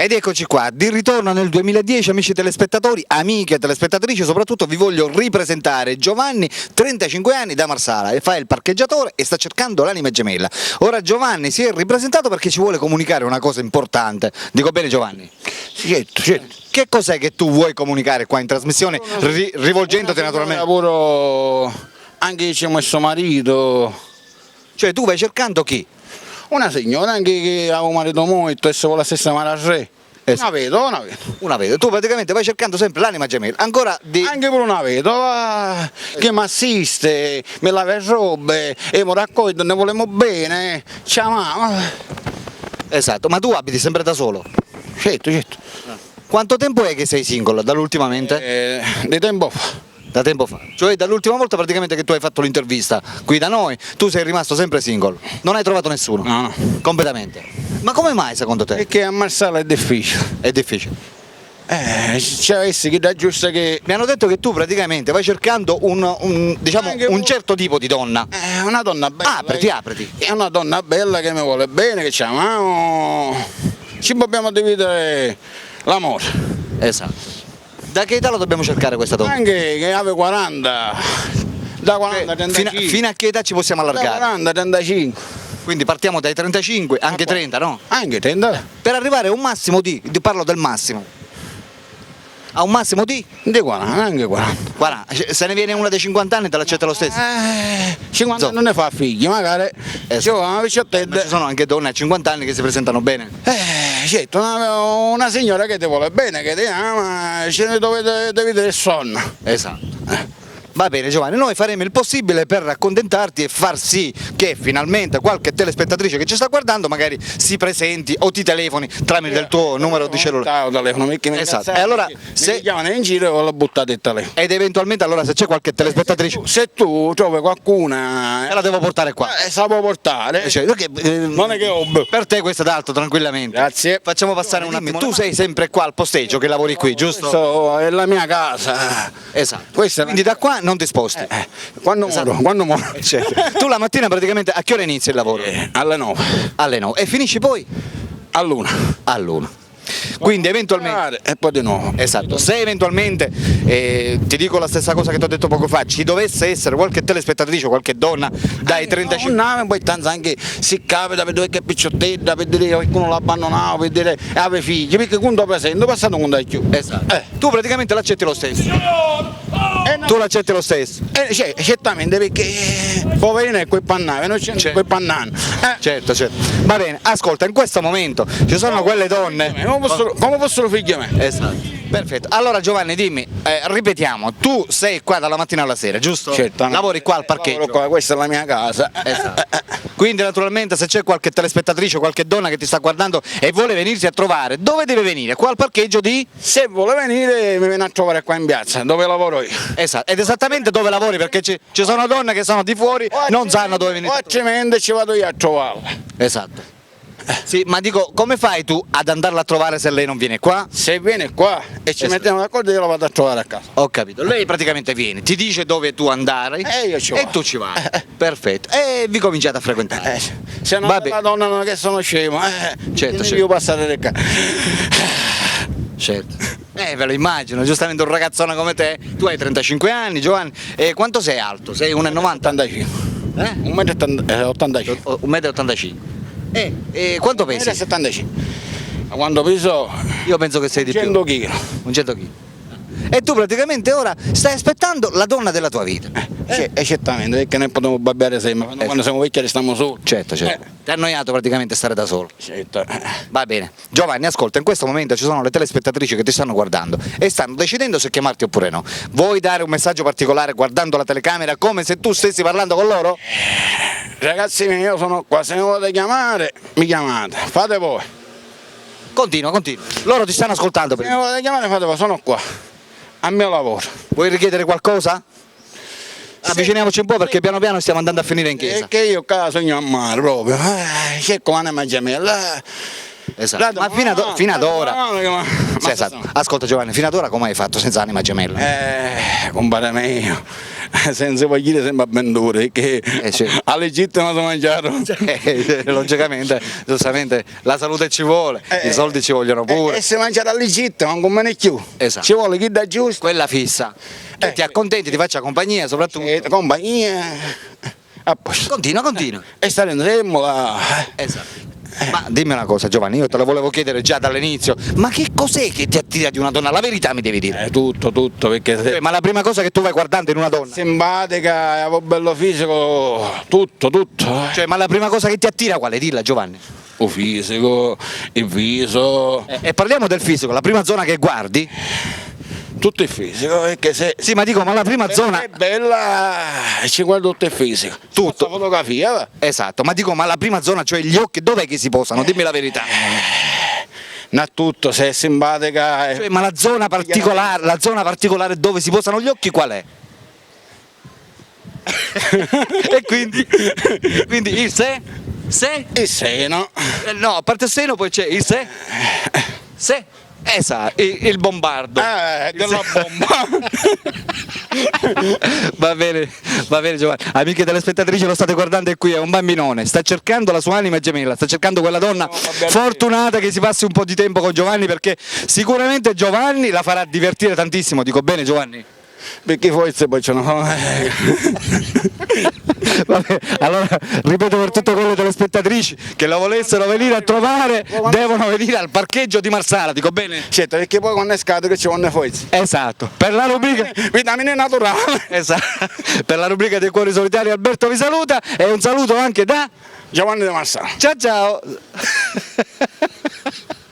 Ed eccoci qua, di ritorno nel 2010, amici telespettatori, amiche telespettatrici, soprattutto vi voglio ripresentare Giovanni, 35 anni, da Marsala, e fa il parcheggiatore e sta cercando l'anima gemella. Ora Giovanni si è ripresentato perché ci vuole comunicare una cosa importante. Dico bene Giovanni? Certo. Che cos'è che tu vuoi comunicare qua in trasmissione, rivolgendoti naturalmente? Lavoro anche insieme a suo marito. Cioè tu vai cercando chi? Una signora anche che ha un marito molto e se vuole la stessa marasè. Una vedova. Una vedova. Tu praticamente vai cercando sempre l'anima gemella. Ancora di... Anche per una vedova che mi assiste, mi lava le robe e mi raccoglie, ne volemo bene. Ciao. Esatto, ma tu abiti sempre da solo? Certo. Quanto tempo è che sei single? Dall'ultimamente? Di tempo fa. Da tempo fa. Cioè dall'ultima volta praticamente che tu hai fatto l'intervista qui da noi, tu sei rimasto sempre single. Non hai trovato nessuno? No. Completamente. Ma come mai secondo te? Perché a Marsala è difficile. È difficile. C'è essi che da giusta che... Mi hanno detto che tu praticamente vai cercando un certo tipo di donna. Una donna bella. Apriti. È una donna bella che mi vuole bene, che ci amiamo. Ci dobbiamo dividere l'amore. Esatto. Da che età lo dobbiamo cercare questa donna? Anche che aveva 40. Da 40 a 35. Fino a che età ci possiamo Da allargare? 40 a 35. Quindi partiamo dai 35, anche 30, no? Anche 30. Per arrivare a un massimo parlo del massimo. A un massimo di? Di 40, anche 40. 40. Se ne viene una dei 50 anni te l'accetta lo stesso? 50 So. non ne fa figli, magari. Esatto. Una Ma picciotella. ci sono anche donne a 50 anni che si presentano bene. Certo, una signora che ti vuole bene, che ti ama, ce ne dovete vedere il sonno. Esatto. Va bene Giovanni, noi faremo il possibile per accontentarti e far sì che finalmente qualche telespettatrice che ci sta guardando magari si presenti o ti telefoni tramite il tuo numero di cellulare. Telefono, perché mi Esatto. E allora se chiamano in giro l'ho buttato il telefono. Ed eventualmente allora se c'è qualche telespettatrice Se tu trovi qualcuna, te la devo portare qua. se la può portare. Cioè, perché, Non è che ob. per te questo è d'altro, tranquillamente. Grazie. Facciamo passare un attimo. Tu sei sempre qua al posteggio che lavori qui, giusto? Questa è la mia casa. Esatto. Questa è Quindi da qua non ti sposti. Quando moro. Certo. Tu la mattina praticamente a che ora inizi il lavoro? Alle 9. Alle 9. E finisci poi? All'1. All'1. Quindi eventualmente... E poi di nuovo. Esatto, se eventualmente ti dico la stessa cosa che ti ho detto poco fa, ci dovesse essere qualche telespettatrice o qualche donna dai 35 No, poi tanto anche si capita per vedere che picciottella, per vedere qualcuno l'ha abbandonato, per vedere aveva figli, perché quando presente, passato non dai più. Esatto. Tu praticamente l'accetti lo stesso. No. Tu l'accetti lo stesso. Certamente perché poverino è quel pannano, non c'è quel pannano. Certo. Va bene, ascolta, in questo momento ci sono quelle donne. Come fossero figli a me. Esatto. Perfetto. Allora Giovanni, dimmi, ripetiamo, tu sei qua dalla mattina alla sera, giusto? Certamente. Lavori qua al parcheggio. Qua, questa è la mia casa. Esatto. Quindi naturalmente se c'è qualche telespettatrice o qualche donna che ti sta guardando e vuole venirsi a trovare, dove deve venire? Qua al parcheggio di? Se vuole venire mi viene a trovare qua in piazza, dove lavoro io. Esatto. Ed esattamente dove lavori, perché ci sono donne che sono di fuori, non sanno dove venire. O altrimenti ci vado io a trovarla. Esatto. Sì, ma dico, come fai tu ad andarla a trovare se lei non viene qua? Se viene qua e ci mettiamo d'accordo io la vado a trovare a casa. Ho capito, lei praticamente viene, ti dice dove tu andare Io ci e vado. tu ci vai. Perfetto. E vi cominciate a frequentare. Se non Vabbè. è la donna non è che sono scemo, Certo. io passare le qua. Certo. Ve lo immagino, giustamente un ragazzone come te, tu hai 35 anni, Giovanni, e quanto sei alto? Sei 1,90? 85. 1,85 m. 1,85 m. E quanto pesi? 1,75 m. Quando peso Io penso che sei di 100 più. kg. Un 100 kg. E tu praticamente ora stai aspettando la donna della tua vita. Certamente, perché noi possiamo babbiare sempre, quando siamo vecchi restiamo soli. Certo. Ti ha annoiato praticamente stare da solo. Certo. Va bene. Giovanni, ascolta, in questo momento ci sono le telespettatrici che ti stanno guardando e stanno decidendo se chiamarti oppure no. Vuoi dare un messaggio particolare guardando la telecamera come se tu stessi parlando con loro? Ragazzi miei, io sono qua, se mi volete chiamare, mi chiamate, fate voi. Continua. Loro ti stanno ascoltando. Se mi volete chiamare, fate voi, sono qua, al mio lavoro. Vuoi richiedere qualcosa? Avviciniamoci un po' perché piano piano stiamo andando a finire in chiesa. Perché io qua sogno a mare proprio, cerco l'anima gemella. Esatto. Ma fino ad ora. Sì, esatto. Ascolta Giovanni, fino ad ora come hai fatto senza anima gemella? Compare mio, senza voglia sempre a vendere, che sì. a legittima si mangiarono. Logicamente, giustamente, la salute ci vuole, i soldi ci vogliono pure. E se mangia da legittima, non come ne più. Esatto. Ci vuole chi da giusto. Quella fissa. Che ti accontenti, ti faccia compagnia soprattutto. Compagnia. A posto. Continua. E stare insieme là. Esatto. Ma dimmi una cosa Giovanni, io te lo volevo chiedere già dall'inizio, ma che cos'è che ti attira di una donna? La verità mi devi dire. Tutto, perché se Ma la prima cosa che tu vai guardando in una donna? simpatica, avevo bello fisico, tutto. Cioè, ma la prima cosa che ti attira qual è? Dilla Giovanni. Il fisico, il viso, E parliamo del fisico, la prima zona che guardi? tutto il fisico, perché se Sì, ma dico, ma la prima zona... è bella ci guarda tutto il fisico. Tutto. La fotografia, va. Esatto, ma dico, ma la prima zona, cioè gli occhi, dov'è che si posano? Dimmi la verità. Non tutto, se è simpatica. Cioè, ma la zona particolare dove si posano gli occhi qual è? E quindi il se? Il seno. No, a parte il seno poi c'è il se? Esatto, il bombardo. Della bomba. Va bene Giovanni. Amiche telespettatrici, lo state guardando, è qui, è un bambinone, sta cercando la sua anima gemella, sta cercando quella donna fortunata che si passi un po' di tempo con Giovanni, perché sicuramente Giovanni la farà divertire tantissimo, dico bene Giovanni? Perché forse poi ce ne sono. Vabbè, allora ripeto per tutte quelle telespettatrici che la volessero venire a trovare, devono venire al parcheggio di Marsala, dico bene? Certo, perché poi quando è scarico ci vuole forza. Esatto, per la rubrica Vitamine naturali. esatto, per la rubrica dei cuori solitari Alberto vi saluta, e un saluto anche da Giovanni De Marsala. ciao.